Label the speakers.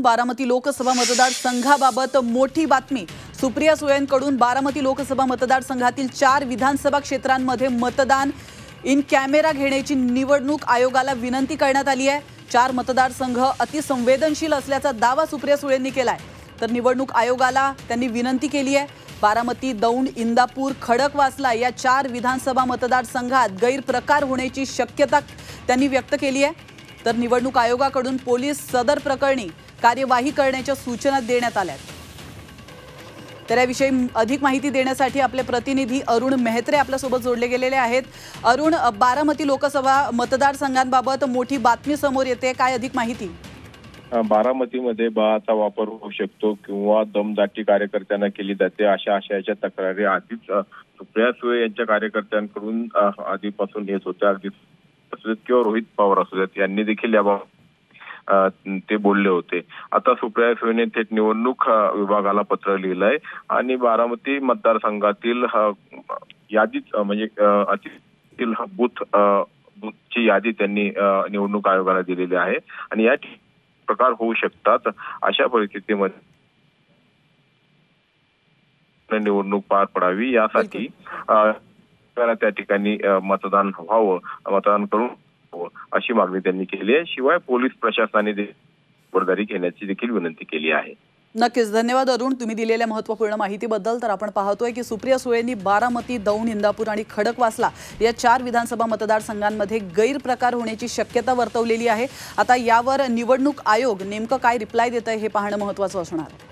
Speaker 1: बारामती लोकसभा मतदारसंघाबाबत मोठी बातमी। सुप्रिया सुळेंकडून बारामती लोकसभा मतदारसंघातील 4 विधानसभा क्षेत्रांमध्ये मतदान इन कॅमेरा घेण्याची निवडणूक आयोगाला विनंती करण्यात आली आहे। 4 मतदारसंघ अतिसंवेदनशील असल्याचा दावा सुप्रिया सुळेंनी केलाय। तर निवडणूक आयोगाला त्यांनी विनंती केली आहे। बारामती, दौंड, इंदापूर, खडकवासला या 4 विधानसभा मतदारसंघात गैरप्रकार होण्याची शक्यता त्यांनी व्यक्त केली आहे। तर निवडणूक आयोगाकडून पोलीस सदर प्रकरणी कार्यवाही करण्याच्या सूचना देण्यात आल्या। तर याविषयी अधिक माहिती देण्यासाठी आपले प्रतिनिधी अरुण मेहत्रे आपल्या सोबत जोडले गेलेले आहेत। अरुण, बारामती लोकसभा मतदारसंघांबाबत मोठी बातमी समोर येते, काय अधिक माहिती?
Speaker 2: बारामतीमध्ये बळाचा वापर होऊ शकतो किंवा दमदाटी कार्यकर्त्यांना केली जाते अशा आशयाच्या तक्रारी आधीच सुप्रिया सुळे यांच्या कार्यकर्त्यांकडून आधीपासून येत होत्या। अगदी किंवा रोहित पवार असू देत यांनी देखील याबाबत ते बोलले होते। आता सुप्रिया सुळेंनी थेट निवडणूक विभागाला पत्र लिहिलंय आणि बारामती मतदारसंघातील यादीत म्हणजे अतिथील बूथची यादी त्यांनी निवडणूक आयोगाला दिलेली आहे आणि या प्रकार होऊ शकतात। अशा परिस्थितीमध्ये निवडणूक पार पडावी यासाठी त्या ठिकाणी मतदान व्हावं, मतदान करून अशी मागणी त्यांनी केली आहे। शिवाय पोलीस प्रशासनाने खबरदारी घेण्याची देखील विनंती केली आहे।
Speaker 1: नक्कीच धन्यवाद अरुण, तुम्ही दिलेल्या महत्त्वपूर्ण माहितीबद्दल। तर आपण पाहतोय की सुप्रिया सुळेंनी बारामती, दौंड, इंदापूर आणि खडकवासला या 4 विधानसभा मतदारसंघांमध्ये गैरप्रकार होण्याची शक्यता वर्तवलेली आहे। आता यावर निवडणूक आयोग नेमकं काय रिप्लाय देत आहे हे पाहणं महत्त्वाचं असणार आहे।